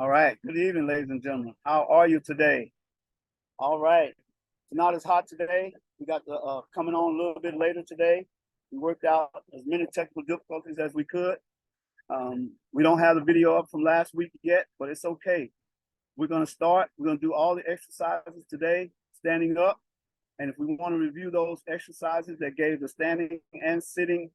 All right. Good evening, ladies and gentlemen. How are you today? All right. It's not as hot today. We got the coming on a little bit later today. We worked out as many technical difficulties as we could. We don't have the video up from last week yet, but it's okay. We're going to start. We're going to do all the exercises today, standing up. And if we want to review those exercises that gave the standing and sitting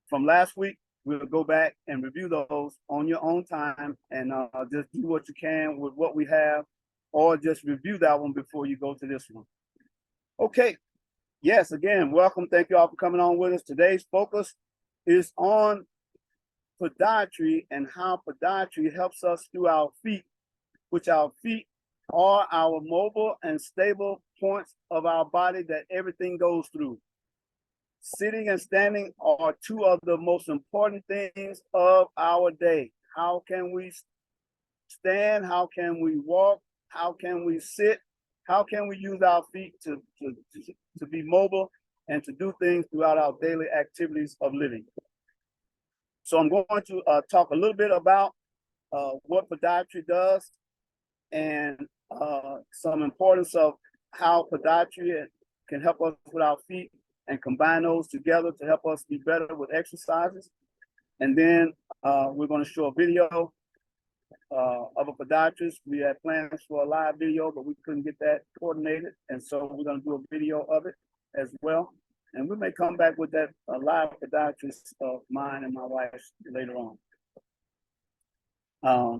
from last week, we'll go back and review those on your own time and just do what you can with what we have, or just review that one before you go to this one. Okay. Yes, again, welcome. Thank you all for coming on with us. Today's focus is on podiatry and how podiatry helps us through our feet, which our feet are our mobile and stable points of our body that everything goes through. Sitting and standing are two of the most important things of our day. How can we stand? How can we walk? How can we sit? How can we use our feet to be mobile and to do things throughout our daily activities of living? So I'm going to talk a little bit about what podiatry does and some importance of how podiatry can help us with our feet, and combine those together to help us be better with exercises. And then we're going to show a video of a podiatrist. We had plans for a live video, but we couldn't get that coordinated. And so we're going to do a video of it as well. And we may come back with that live podiatrist of mine and my wife's later on.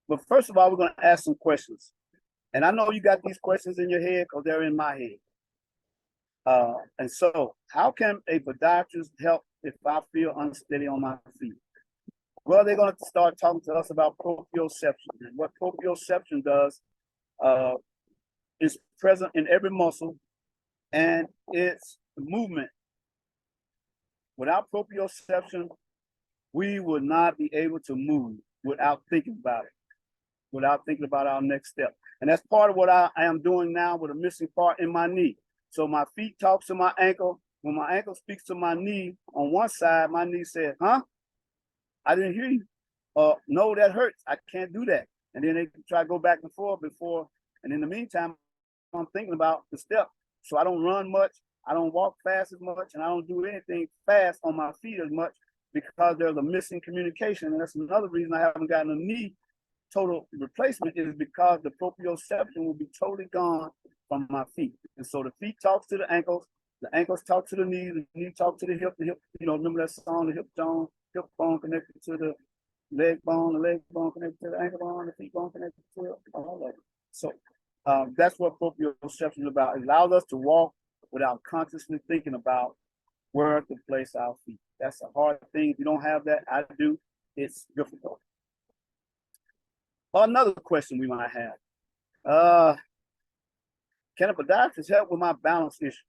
But first of all, we're going to ask some questions. And I know you got these questions in your head because they're in my head. And so, how can a podiatrist help if I feel unsteady on my feet? Well, they're going to start talking to us about proprioception. And what proprioception does is present in every muscle, and it's movement. Without proprioception, we would not be able to move without thinking about it, without thinking about our next step. And that's part of what I am doing now with a missing part in my knee. So my feet talk to my ankle. When my ankle speaks to my knee on one side, my knee says, huh? I didn't hear you. No, that hurts. I can't do that. And then they try to go back and forth before. And in the meantime, I'm thinking about the step. So I don't run much. I don't walk fast as much. And I don't do anything fast on my feet as much because there's a missing communication. And that's another reason I haven't gotten a knee total replacement, is because the proprioception will be totally gone from my feet. And so the feet talks to the ankles talk to the knee talk to the hip, remember that song, the hip bone connected to the leg bone connected to the ankle bone, the feet bone connected to all that. So that's what proprioception is about. It allows us to walk without consciously thinking about where to place our feet. That's a hard thing. If you don't have that, I do. It's difficult. Another question we might have. Can a podiatrist help with my balance issues?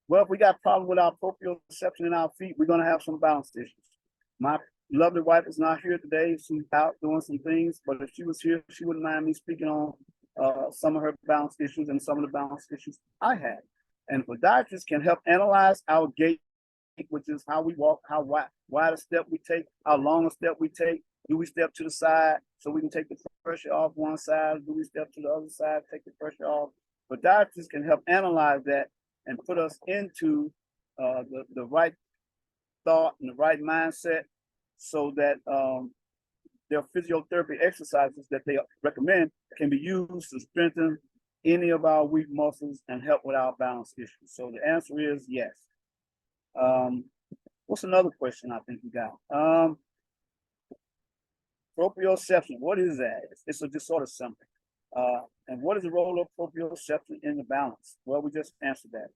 Well, if we got a problem with our proprioception in our feet, we're going to have some balance issues. My lovely wife is not here today. She's out doing some things, but if she was here, she wouldn't mind me speaking on some of her balance issues and some of the balance issues I had. And podiatrists can help analyze our gait, which is how we walk, how wide a step we take, how long a step we take. Do we step to the side so we can take the pressure off one side? Do we step to the other side, take the pressure off? Podiatrists can help analyze that and put us into the right thought and the right mindset, so that their physiotherapy exercises that they recommend can be used to strengthen any of our weak muscles and help with our balance issues. So the answer is yes. What's another question I think we got? Proprioception, what is that? It's a disorder symptom. And what is the role of proprioception in the balance? Well, we just answered that.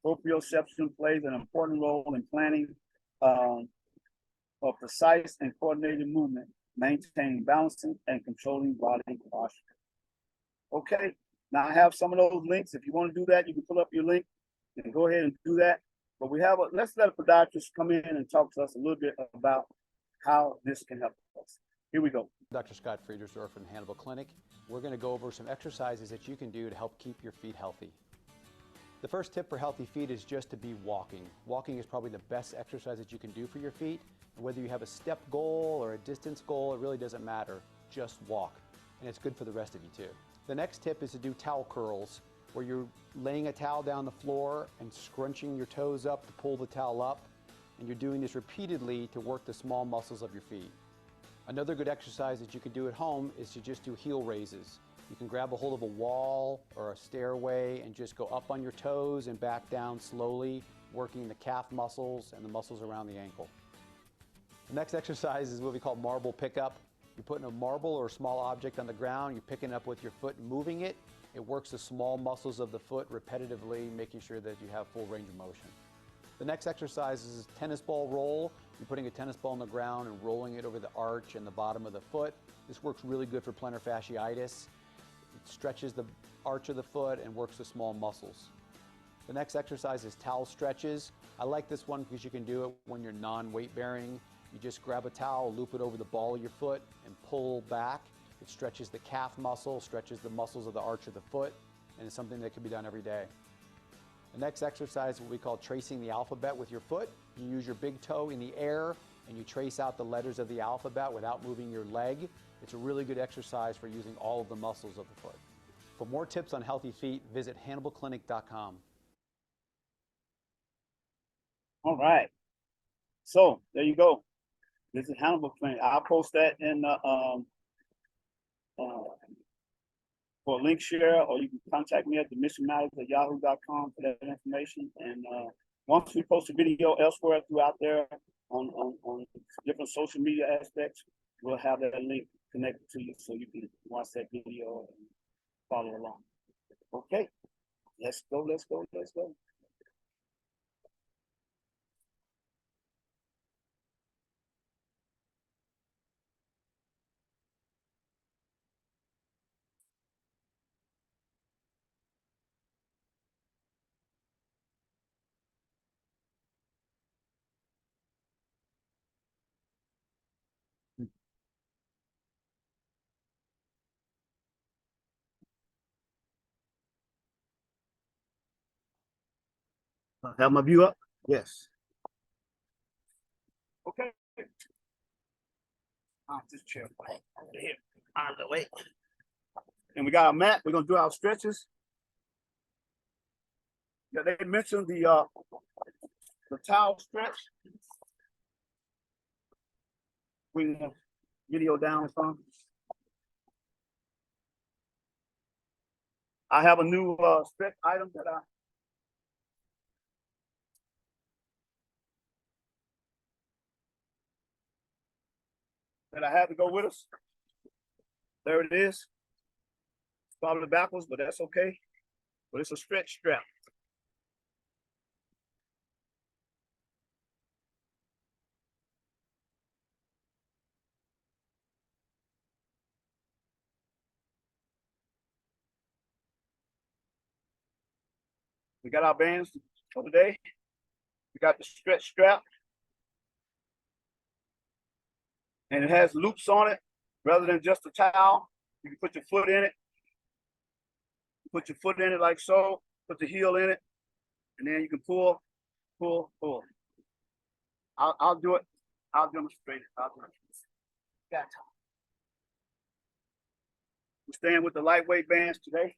Proprioception plays an important role in planning for precise and coordinated movement, maintaining balancing and controlling body posture. Okay, now I have some of those links. If you want to do that, you can pull up your link and go ahead and do that. But let's let a podiatrist come in and talk to us a little bit about how this can help us. Here we go. Dr. Scott Friedersdorf from Hannibal Clinic. We're going to go over some exercises that you can do to help keep your feet healthy. The first tip for healthy feet is just to be walking. Walking is probably the best exercise that you can do for your feet. Whether you have a step goal or a distance goal, it really doesn't matter. just walk. And it's good for the rest of you too. The next tip is to do towel curls, where you're laying a towel down the floor and scrunching your toes up to pull the towel up. And you're doing this repeatedly to work the small muscles of your feet. Another good exercise that you can do at home is to just do heel raises. You can grab a hold of a wall or a stairway and just go up on your toes and back down slowly, working the calf muscles and the muscles around the ankle. The next exercise is what we call marble pickup. You're putting a marble or a small object on the ground, you're picking it up with your foot and moving it. It works the small muscles of the foot repetitively, making sure that you have full range of motion. The next exercise is tennis ball roll. You're putting a tennis ball on the ground and rolling it over the arch and the bottom of the foot. This works really good for plantar fasciitis. It stretches the arch of the foot and works the small muscles. The next exercise is towel stretches. I like this one because you can do it when you're non-weight bearing. You just grab a towel, loop it over the ball of your foot and pull back. It stretches the calf muscle, stretches the muscles of the arch of the foot, and it's something that can be done every day. The next exercise is what we call tracing the alphabet with your foot. You use your big toe in the air and you trace out the letters of the alphabet without moving your leg. It's a really good exercise for using all of the muscles of the foot. For more tips on healthy feet, visit HannibalClinic.com. All right. So there you go. This is Hannibal Clinic. I'll post that in the for link share, or you can contact me at themissionmatters@yahoo.com for that information. And once we post a video elsewhere throughout there on different social media aspects, we'll have that link connected to you so you can watch that video and follow along. Okay, let's go, let's go, let's go. Have my view up? Yes. Okay. This chair right over here, out of the way. And we got our mat. We're gonna do our stretches. Yeah, they mentioned the towel stretch. Bring the video down some. I have a new stretch item that I had to go with us. There it is. It's probably backwards, but that's okay. But it's a stretch strap. We got our bands for today. We got the stretch strap. And it has loops on it rather than just a towel. You can put your foot in it. Put your foot in it like so. Put the heel in it. And then you can pull, pull, pull. I'll do it. I'll demonstrate it. Got time. We're staying with the lightweight bands today.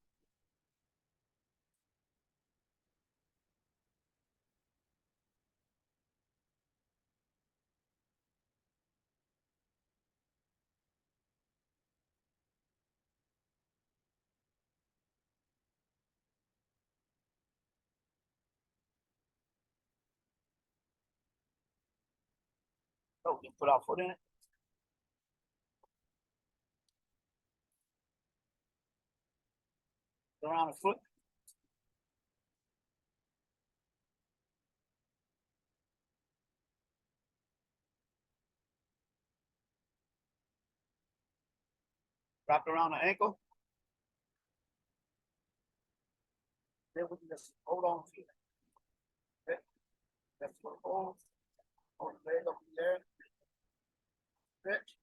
So we put our foot in it. Around the foot. Wrapped around the ankle. Then we can just hold on to it. Okay. That's what hold. Hold the leg up in there. Stretch.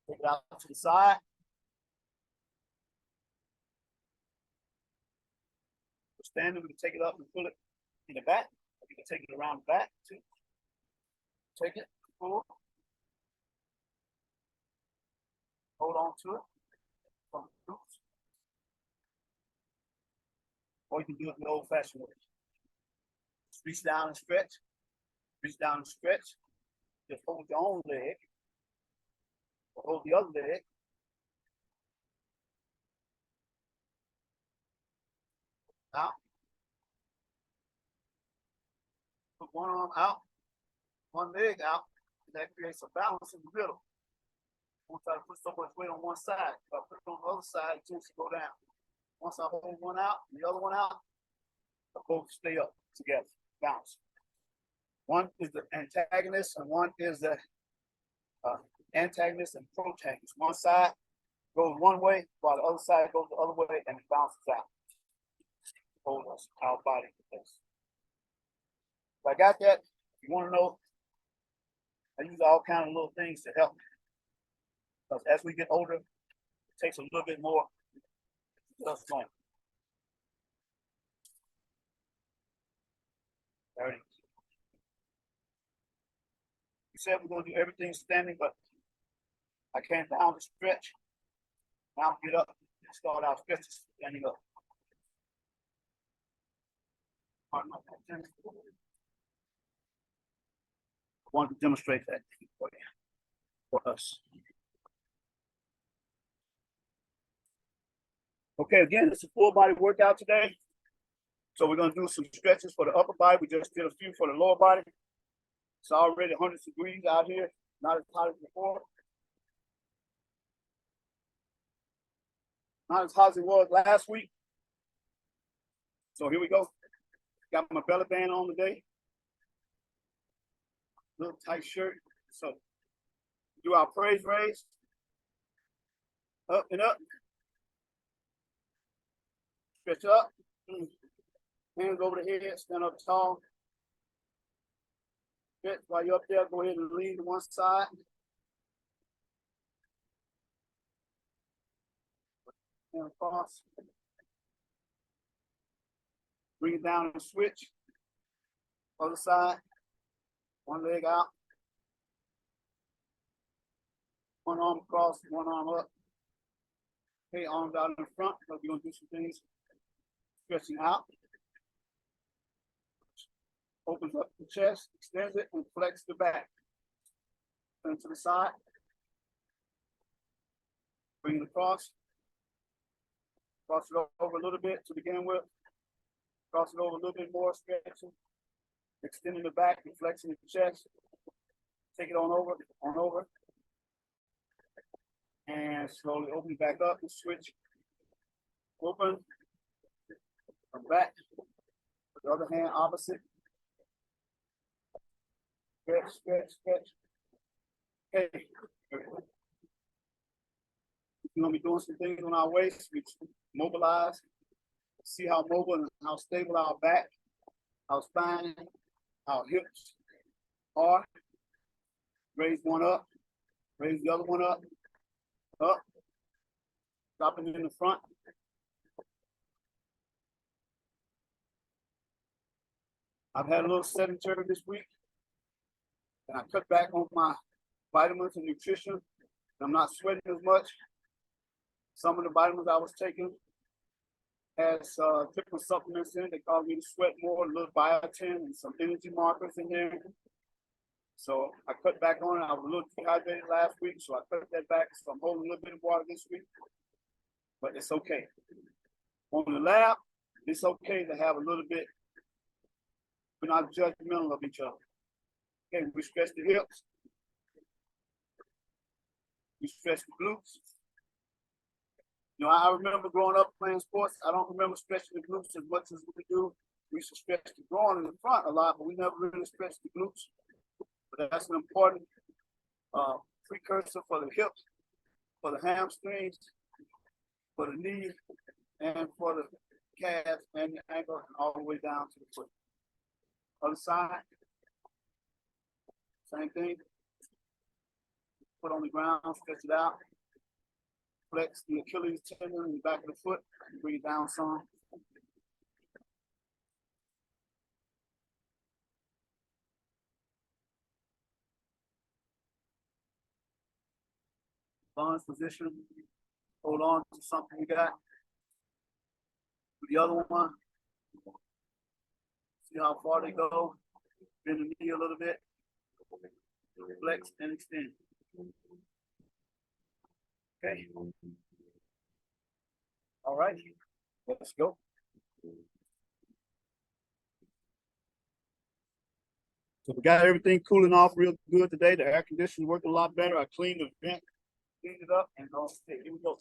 Take it out to the side. We're standing, we can take it up and pull it in the back. You can take it around the back too. Take it, pull, hold on to it from the glutes. Or you can do it the old fashioned way. Just reach down and stretch. Reach down and stretch. Just hold your own leg. Or hold the other leg. Out. Put one arm out, one leg out. That creates a balance in the middle. Don't try to put so much weight on one side. If I put it on the other side, it tends to go down. Once I hold one out and the other one out, they both stay up together, bounce. One is the antagonist and one is the antagonist and protagonist. One side goes one way while the other side goes the other way and it bounces out. Hold us, our body in place. If I got that, if you want to know, I use all kinds of little things to help. Because as we get older, it takes a little bit more stuff going. 30. We said we're going to do everything standing, but I came down to stretch. Now get up and start our stretches standing up. I want to demonstrate that for you, for us. Okay, again, it's a full body workout today. So we're going to do some stretches for the upper body. We just did a few for the lower body. It's already 100 degrees out here, not as hot as before. Not as hot as it was last week. So here we go. Got my belly band on today. Little tight shirt. So do our praise raise. Up and up. Stretch up. Hands over the head. Stand up tall. Stretch while you're up there. Go ahead and lean to one side. And across. Bring it down and switch. Other side. One leg out. One arm across, one arm up. Okay, arms out in front. So we're going to do some things. Stretching out. Opens up the chest, extends it, and flex the back. Turn to the side. Bring it across. Cross it over a little bit to begin with. Cross it over a little bit more, stretching. Extending the back and flexing the chest. Take it on over. And slowly open it back up and switch. Open. Come back. With the other hand opposite. Stretch, stretch, stretch. Okay. We're going to be doing some things on our waist. We mobilize. See how mobile and how stable our back, our spine, our hips are. Raise one up. Raise the other one up. Up. Dropping it in the front. I've had a little sedentary this week. And I cut back on my vitamins and nutrition. I'm not sweating as much. Some of the vitamins I was taking has different supplements in it. They cause me to sweat more, a little biotin and some energy markers in there. So I cut back on it. I was a little dehydrated last week, so I cut that back. So I'm holding a little bit of water this week, but it's okay. On the lab, it's okay to have a little bit. We're not judgmental of each other. Okay, we stretch the hips. We stretch the glutes. You know, I remember growing up playing sports. I don't remember stretching the glutes as much as we do. We used to stretch the groin in the front a lot, but we never really stretched the glutes. But that's an important precursor for the hips, for the hamstrings, for the knee, and for the calf and the ankle, and all the way down to the foot. Other side, same thing. Put on the ground, stretch it out. Flex the Achilles tendon in the back of the foot, bring it down some. Lunge position. Hold on to something you got. Do the other one. See how far they go. Bend the knee a little bit. Flex and extend. Okay. All right. Let's go. So we got everything cooling off real good today. The air conditioning worked a lot better. I cleaned the vent, cleaned it up, and here we go.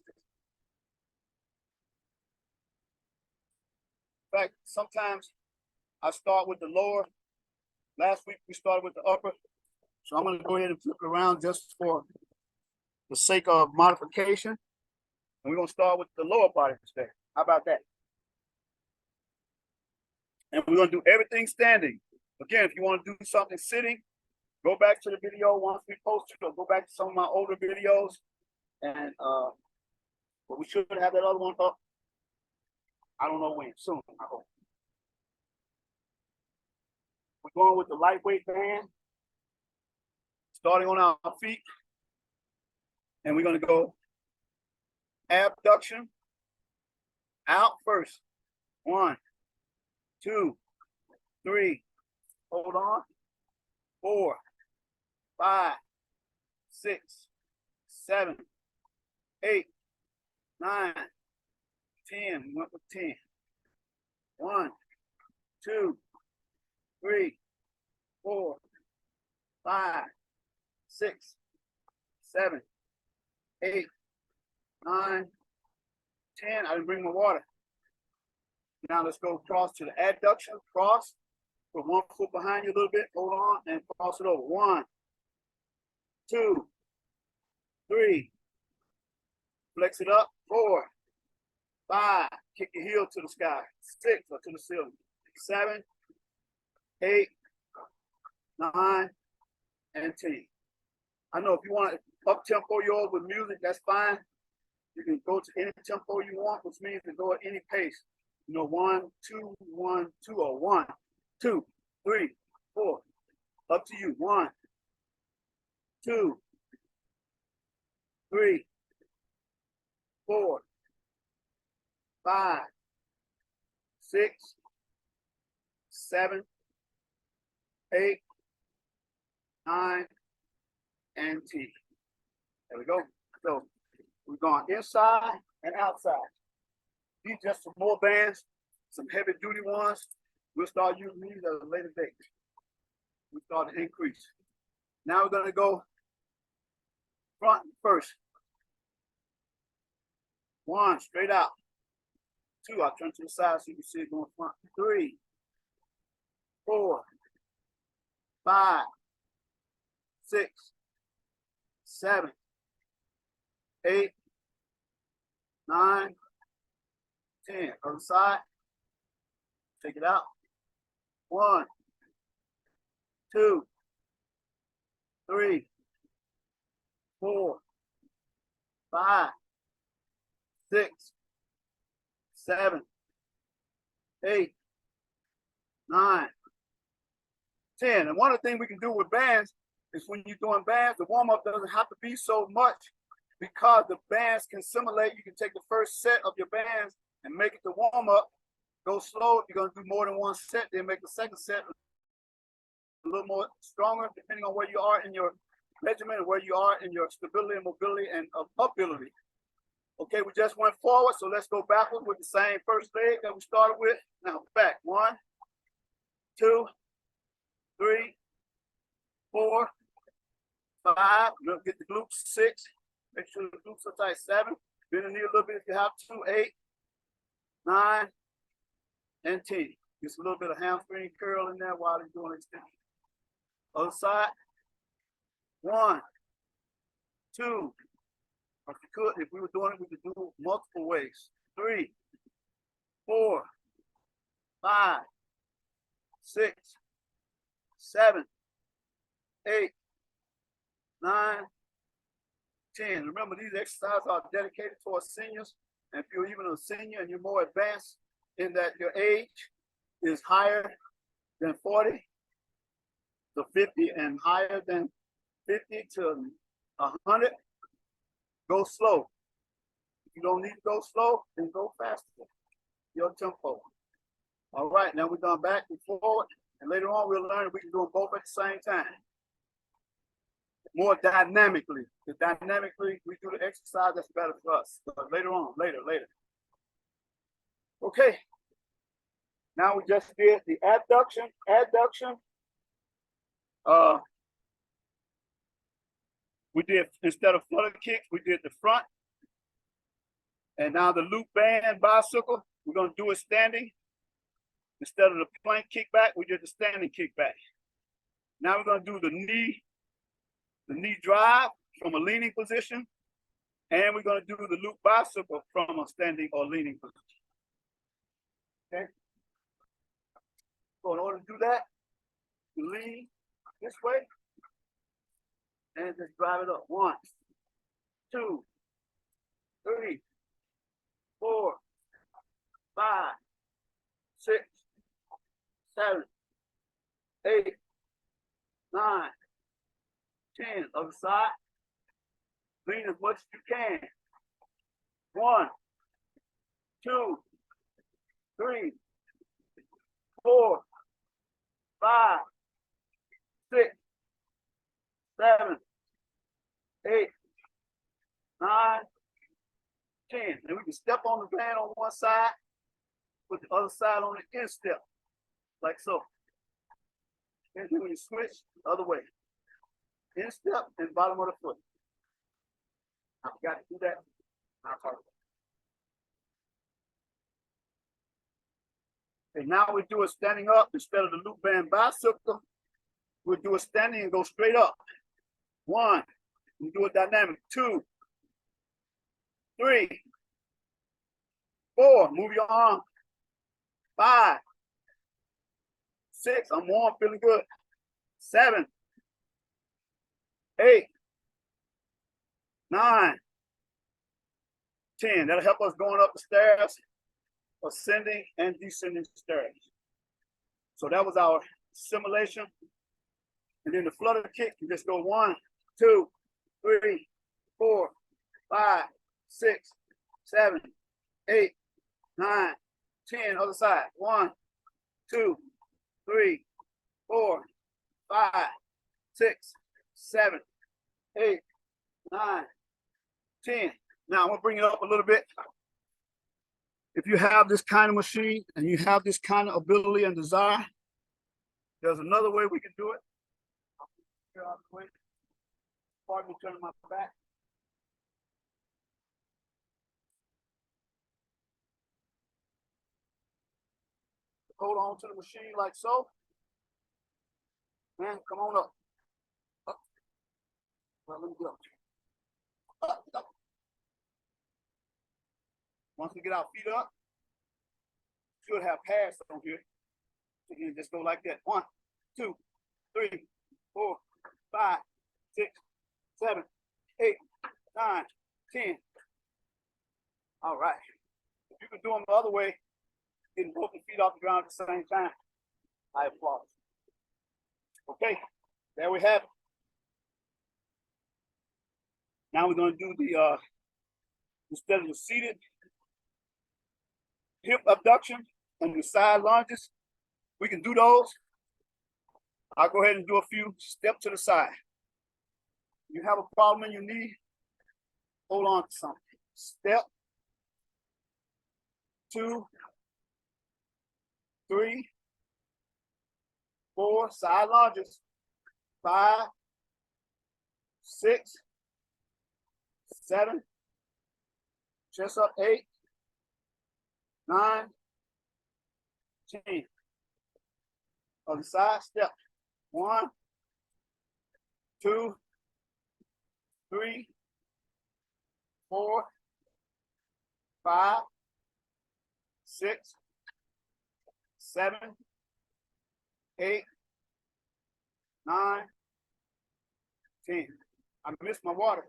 In fact, sometimes I start with the lower. Last week we started with the upper. So I'm going to go ahead and flip it around just for the sake of modification. And we're going to start with the lower body today. How about that? And we're going to do everything standing. Again, if you want to do something sitting, go back to the video once we post it, or go back to some of my older videos. And but we should have that other one up. I don't know when, soon, I hope. We're going with the lightweight band, starting on our feet. And we're going to go abduction, out first. 1, 2, 3, hold on. 4, 5, 6, 7, 8, 9, 10. We went with 10. 1, 2, 3, 4, 5, 6, 7, 8, 9, 10. I didn't bring my water. Now let's go across to the adduction. Cross. Put one foot behind you a little bit. Hold on and cross it over. 1, 2, 3. Flex it up. 4, 5. Kick your heel to the sky. 6 or to the ceiling. 7, 8, 9, and 10. I know if you want to up tempo yours with music, that's fine. You can go to any tempo you want, which means to go at any pace. You know, 1, 2, 1, 2, or 1, 2, 3, 4. Up to you. 1, 2, 3, 4, 5, 6, 7, 8, 9, and 10. There we go. So we're going inside and outside. These just some more bands, some heavy duty ones. We'll start using these at a later date. We start to increase. Now we're going to go front first. 1, straight out. 2, I'll turn to the side so you can see it going front. 3, 4, 5, 6, 7, 8, 9, 10. Other side. Take it out. 1, 2, 3, 4, 5, 6, 7, 8, 9, 10. And one of the things we can do with bands is when you're doing bands, the warm-up doesn't have to be so much because the bands can simulate. You can take the first set of your bands and make it the warm-up. Go slow. If you're going to do more than one set, then make the second set a little more stronger, depending on where you are in your regimen and where you are in your stability and mobility and ability. Okay, we just went forward, so let's go backwards with the same first leg that we started with. Now back. 1, 2, 3, 4, 5. Get the glutes. 6. Make sure the glutes are tight. 7. Bend the knee a little bit if you have to. 8, 9, and 10. Just a little bit of hamstring curl in there while you're doing extension. Other side. 1, 2. If you could, if we were doing it, we could do multiple ways. 3, 4, 5, 6, 7, 8, 9, 10. Remember, these exercises are dedicated towards seniors. And if you're even a senior and you're more advanced in that your age is higher than 40 to 50 and higher than 50 to 100, go slow. If you don't need to go slow, then go faster. Your tempo. All right, now we're going back and forward, and later on we'll learn we can do them both at the same time. More dynamically. Because dynamically we do the exercise that's better for us. But later on, later. Okay. Now we just did the adduction. We did, instead of flutter kicks, we did the front. And now the loop band bicycle, we're going to do it standing. Instead of the plank kickback, we did the standing kickback. Now we're going to do the knee drive from a leaning position. And we're going to do the loop bicycle from a standing or leaning position. Okay. So in order to do that, you lean this way and just drive it up. 1, 2, 3, 4, 5, 6, 7, 8, 9, 10. Other side. Lean as much as you can. 1, 2, 3, 4, 5, 6, 7, 8, 9, 10. And we can step on the band on one side, put the other side on the instep, like so. And then when you switch the other way, instep and bottom of the foot. I got to do that. I'll talk about it. And now we do it standing up instead of the loop band bicycle. We'll do it standing and go straight up. 1, we do it dynamic. 2, 3, 4, move your arm. 5, 6, I'm warm, feeling good. 7, 8, 9, 10. That'll help us going up the stairs, ascending and descending stairs. So that was our simulation. And then the flutter kick, you just go 1, 2, 3, 4, 5, 6, 7, 8, 9, 10. Other side. 1, 2, 3, 4, 5, 6, 7, 8, 9, 10. Now I'm gonna bring it up a little bit. If you have this kind of machine and you have this kind of ability and desire, there's another way we can do it. Pardon me turning my back. Hold on to the machine like so. Man, come on up. Up. Well, let me get up. Up. Once we get our feet up, should have pads on here. So you just go like that. 1, 2, 3, 4, 5, 6, 7, 8, 9, 10. All right. If you can do them the other way, getting both feet off the ground at the same time, I applaud. Okay, there we have it. Now we're going to do the, instead of the seated hip abduction and the side lunges, we can do those. I'll go ahead and do a few. Step to the side. You have a problem in your knee, hold on to something. Step. 2, 3, 4, side lunges. 5, 6, 7, chest up. 8, 9, 10. Other side, step. 1, 2, 3, 4, 5, 6, 7, 8, 9, 10. I missed my water.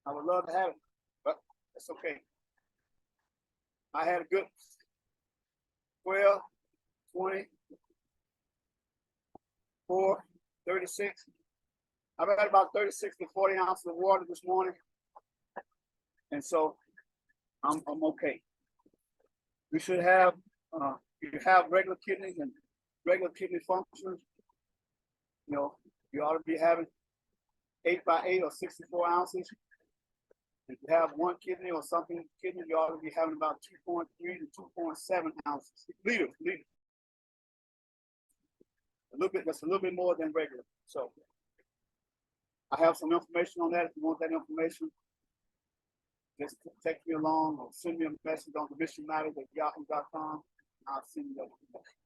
I would love to have it, but it's okay. I had a good 12, 20, 4, 36. I've had about 36 to 40 ounces of water this morning. And so I'm okay. We should have, if you have regular kidneys and regular kidney functions, you know, you ought to be having 8 by 8 or 64 ounces. If you have one kidney or something, kidney, you ought to be having about 2.3 to 2.7 ounces, liters. A little bit, that's a little bit more than regular. So I have some information on that. If you want that information, just text me along or send me a message on themissionmatters@yahoo.com. I'll send you that information.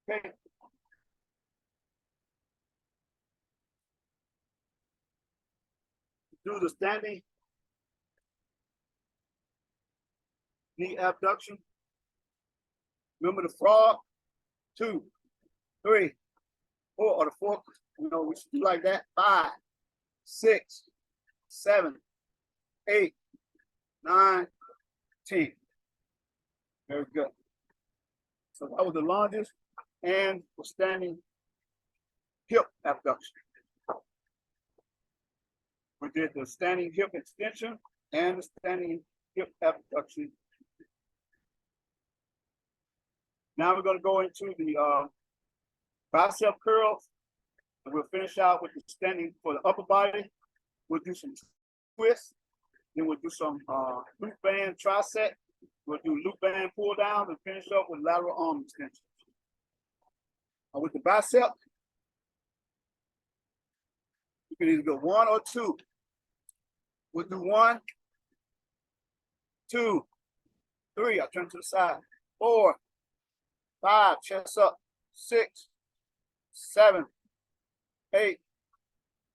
Okay. Do the standing knee abduction. Remember the frog? 2, 3, 4, or the 4. You know, we should do like that. 5, 6, 7, 8, 9, 10. Very good. So that was the longest and the standing hip abduction. We did the standing hip extension and the standing hip abduction. Now we're going to go into the bicep curls, and we'll finish out with the standing for the upper body. We'll do some twists, then we'll do some loop band tricep. We'll do loop band pull down and finish up with lateral arm extensions. With the bicep, you can either go 1 or 2. We'll do 1, 2, 3. I'll turn to the side. 4, 5, chest up. 6, 7, 8,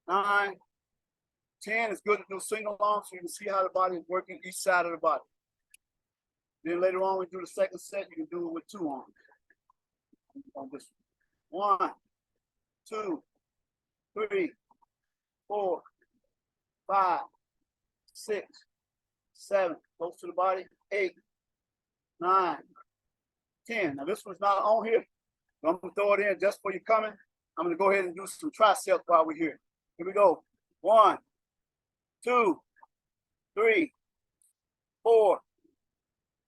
9, 10. It's good to do single arm so you can see how the body is working each side of the body. Then later on, we do the second set. You can do it with 2 arms. On this 1, 2, 3, 4, 5, 6, 7. Close to the body. 8, 9, 10. Now this one's not on here, so I'm gonna throw it in just for you coming. I'm gonna go ahead and do some triceps while we're here. Here we go. 1, 2, 3, 4,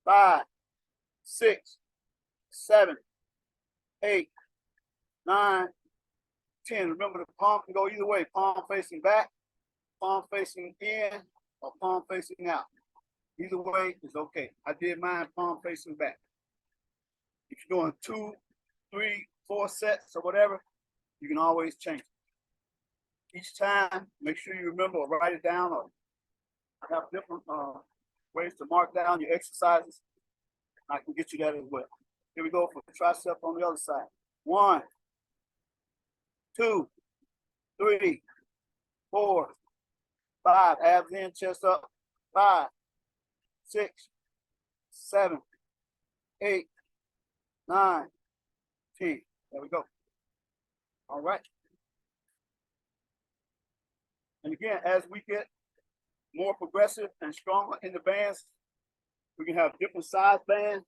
5, 6, 7, 8, 9, 10. Remember, the palm can go either way. Palm facing back, palm facing in, or palm facing out. Either way is okay. I did mine palm facing back. If you're doing 2, 3, 4 sets or whatever, you can always change it. Each time, make sure you remember or write it down, or have different ways to mark down your exercises. I can get you that as well. Here we go for the tricep on the other side. 1, 2, 3, 4, 5. Abs in, chest up. 5, 6, 7, 8, 9, 10. There we go. All right. And again, as we get more progressive and stronger in the bands, we can have different size bands.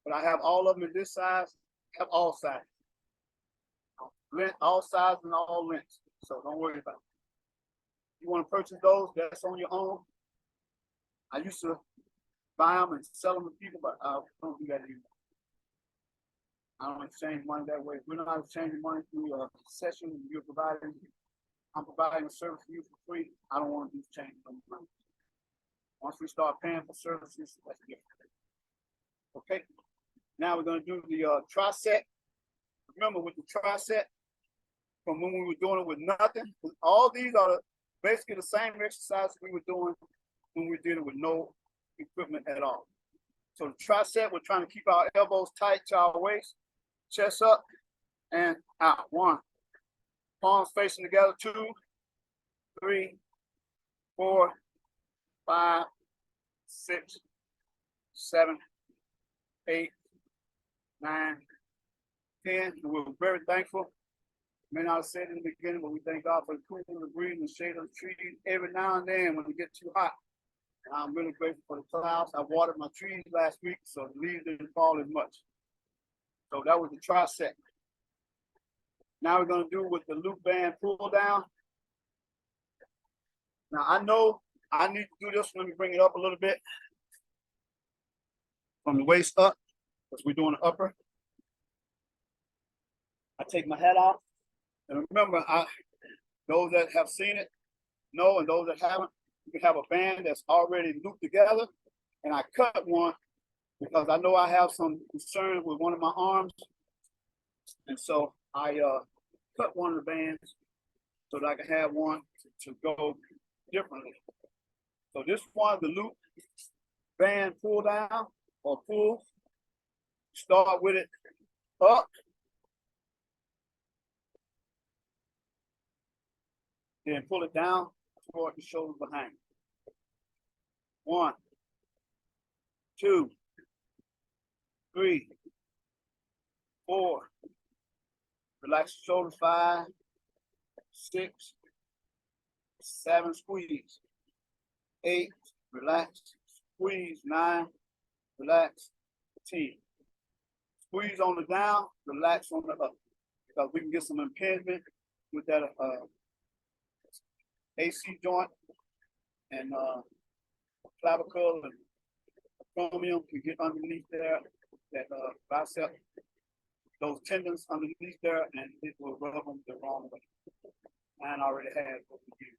But I have all of them in this size. I have all sizes. Length, all sizes and all lengths. So don't worry about it. If you want to purchase those, that's on your own. I used to buy them and sell them to people, but I don't do that anymore. I don't exchange money that way. We're not exchanging money through a session. You're providing, I'm providing a service for you for free. I don't want to do change money. Once we start paying for services, that's different. Okay. Now we're going to do the tricep. Remember, with the tricep, from when we were doing it with nothing, all these are basically the same exercises we were doing when we were dealing with no equipment at all. So the tricep, we're trying to keep our elbows tight to our waist, chest up and out. 1, palms facing together. 2, 3, 4, 5, 6, 7, 8, 9, 10. And we're very thankful. May not have said in the beginning, but we thank God for the cool of the breeze and shade of the trees every now and then when it gets too hot. And I'm really grateful for the clouds. I watered my trees last week, so the leaves didn't fall as much. So that was the tricep. Now we're going to do with the loop band pull down. Now I know I need to do this. Let me bring it up a little bit from the waist up, because we're doing the upper. I take my hat off, and remember, those that have seen it know, and those that haven't, you can have a band that's already looped together, and I cut one because I know I have some concern with one of my arms, and so I cut one of the bands so that I can have one to go differently. So this one, the loop band pull down or pull, start with it up, then pull it down toward the shoulder behind. 1, 2, 3, 4. Relax the shoulders. 5, 6, 7. Squeeze. 8. Relax. Squeeze. 9. Relax. 10. Squeeze on the down. Relax on the up, because we can get some impingement with that AC joint and clavicle and acromion can get underneath there, that bicep, those tendons underneath there, and it will rub them the wrong way. Mine already had what we use.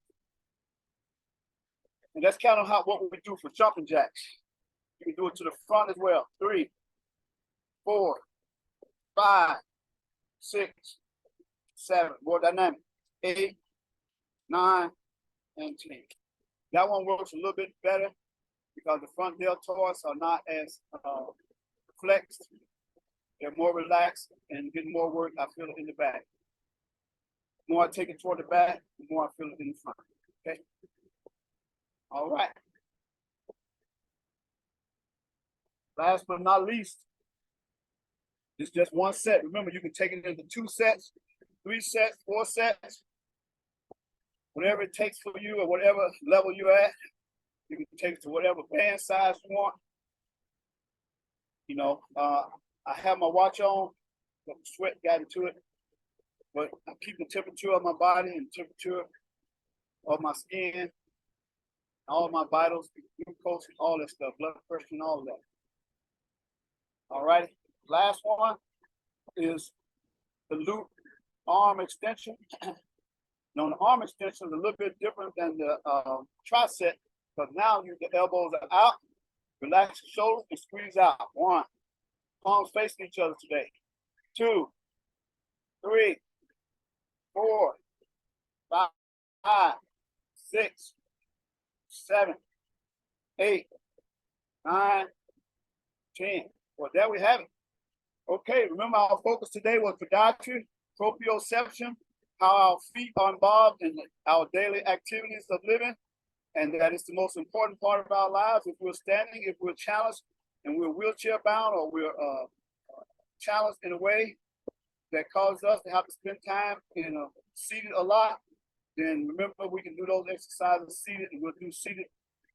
And that's kind of what we do for jumping jacks. You can do it to the front as well. 3, 4, 5, 6, 7. More dynamic. 8, 9, and 10. That one works a little bit better because the front deltoids are not as flexed. They're more relaxed and getting more work. I feel it in the back. The more I take it toward the back, the more I feel it in the front. Okay. All right. Last but not least, it's just one set. Remember, you can take it into 2 sets, 3 sets, 4 sets. Whatever it takes for you or whatever level you're at, you can take it to whatever band size you want. You know, I have my watch on, but the sweat got into it. But I keep the temperature of my body and temperature of my skin, all my vitals, glucose, and all that stuff, blood pressure and all of that. All right, last one is the loop arm extension. Now, the arm extension is a little bit different than the tricep, because now the elbows are out, relax the shoulders, and squeeze out. 1, palms facing each other today. 2, 3, 4, 5, 6, 7, 8, 9, 10. Well, there we have it. Okay, remember our focus today was podiatry, proprioception, how our feet are involved in our daily activities of living, and that is the most important part of our lives. If we're standing, if we're challenged, and we're wheelchair bound, or we're challenged in a way that causes us to have to spend time in seated a lot, then remember we can do those exercises seated, and we'll do seated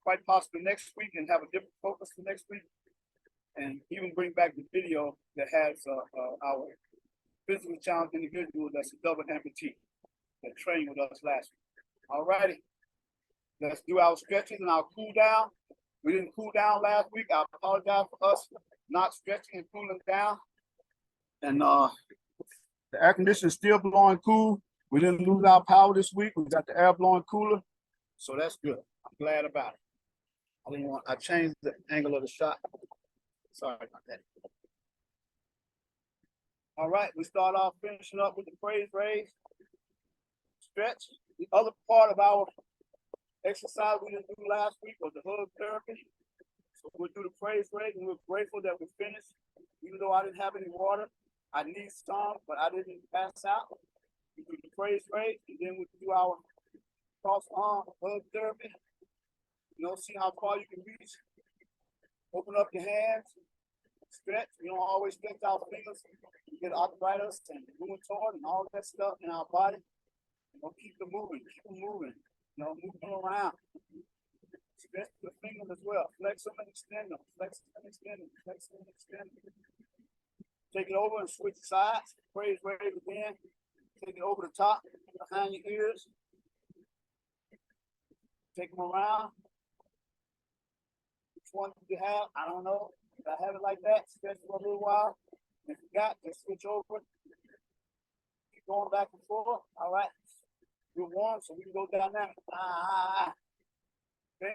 quite possibly next week and have a different focus for next week, and even bring back the video that has our physically challenged individual that's a double amputee that trained with us last week. All righty, let's do our stretches and our cool down. We didn't cool down last week. I apologize for us not stretching and cooling down. And the air conditioner is still blowing cool. We didn't lose our power this week. We got the air blowing cooler, so that's good. I'm glad about it. I changed the angle of the shot. Sorry about that. All right, we start off finishing up with the praise raise, stretch. The other part of our exercise we didn't do last week was the hug therapy. So we'll do the praise raise, and we're grateful that we finished. Even though I didn't have any water, I need some, but I didn't pass out. We do the praise raise, and then we do our cross arm hug therapy. You know, see how far you can reach. Open up your hands, stretch. We don't always stretch our fingers. We get arthritis and rheumatoid and all that stuff in our body. You know, keep them moving, You know, move them around. Stretch the fingers as well. Flex them and extend them. Flex them and extend them. Flex them and extend them. Take it over and switch sides. Praise raise again. Take it over the top, behind your ears. Take them around. Which one do you have? I don't know. If I have it like that, stretch for a little while. If you got, just switch over. Keep going back and forth. All right. You're warm, so we can go down there. Okay.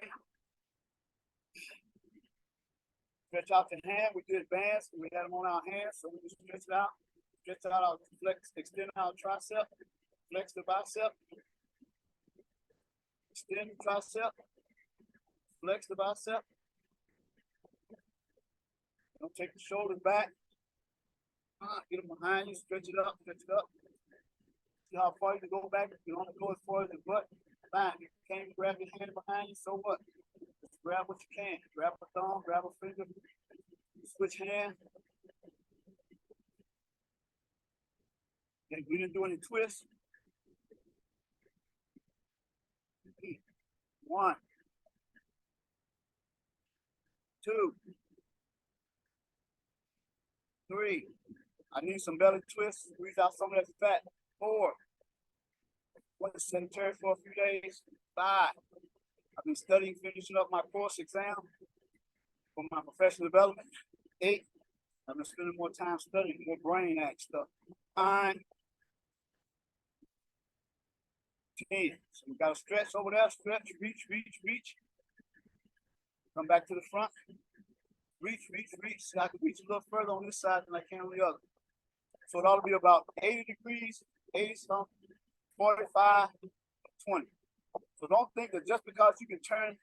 Stretch out the hand. We did bands. We had them on our hands, so we just stretch it out. Stretch out our flex, extend our tricep, flex the bicep, extend the tricep, flex the bicep. Don't take the shoulders back. Get them behind you, stretch it up, stretch it up. See how far you can go back. You can only go as far as the butt. Fine. If you can't grab your hand behind you, so what? Just grab what you can. Grab a thumb, grab a finger, switch hand. We didn't do any twists. 1, 2, 3. I need some belly twists. Squeeze out some of that fat. 4. Went to sedentary for a few days. 5. I've been studying, finishing up my course exam for my professional development. 8. I've been spending more time studying, more brain act stuff. 9. 10. So we got to stretch over there, stretch, reach, reach, reach. Come back to the front. Reach, reach, reach. So I can reach a little further on this side than I can on the other. So it ought to be about 80 degrees, 80 something, 45, 20. So don't think that just because you can turn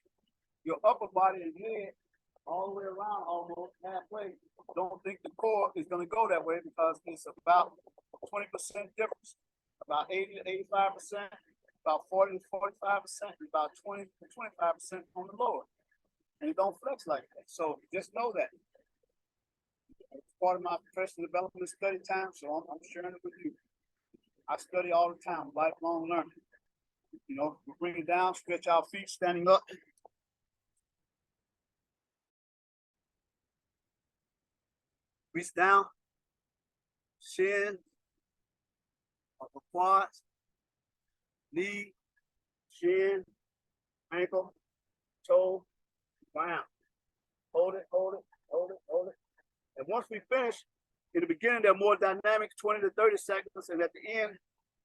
your upper body and head all the way around almost halfway, don't think the core is going to go that way, because it's about 20% difference. About 80 to 85%, about 40 to 45%, and about 20 to 25% on the lower. And it don't flex like that. So just know that. It's part of my professional development study time, so I'm sharing it with you. I study all the time, lifelong learning. You know, we bring it down, stretch our feet, standing up. Reach down, shin, upper quads, knee, shin, ankle, toe, down. Hold it, hold it, hold it, hold it. And once we finish, in the beginning, they're more dynamic, 20 to 30 seconds, and at the end,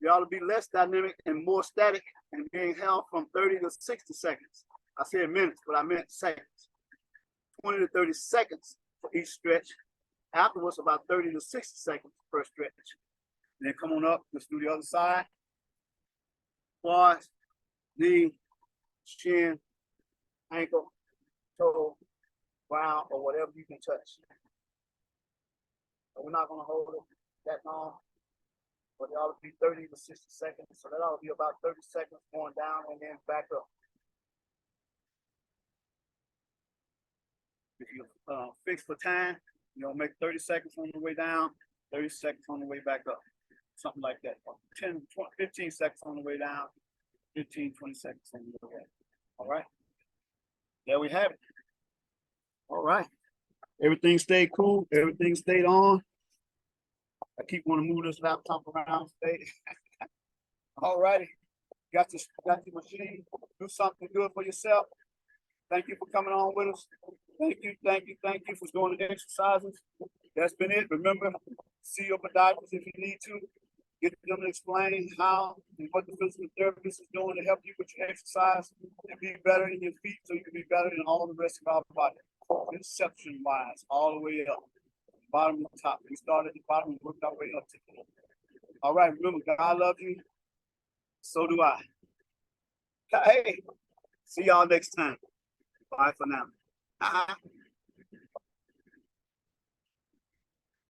they ought to be less dynamic and more static and being held from 30 to 60 seconds. I said minutes, but I meant seconds. 20 to 30 seconds for each stretch. Afterwards, about 30 to 60 seconds per stretch. And then come on up, let's do the other side. Quads, knee, shin, ankle, toe, ground, or whatever you can touch. But we're not going to hold it that long, but it ought to be 30 to 60 seconds. So that ought to be about 30 seconds going down and then back up. If you fix for time, you know, make 30 seconds on the way down, 30 seconds on the way back up. Something like that. 10, 20, 15 seconds on the way down, 15, 20 seconds on the way back. All right. There we have it. All right. Everything stayed cool. Everything stayed on. I keep wanting to move this laptop around. Stay. All righty. Got your machine. Do something good for yourself. Thank you for coming on with us. Thank you, thank you, thank you for doing the exercises. That's been it. Remember, see your podiatrist if you need to. Get them to explain how and what the physical therapist is doing to help you with your exercise and be better in your feet so you can be better in all the rest of our body. Conception wise, all the way up. Bottom to top. We started at the bottom and worked our way up to the top. All right, remember, God loves you. So do I. Hey, see y'all next time. Bye for now.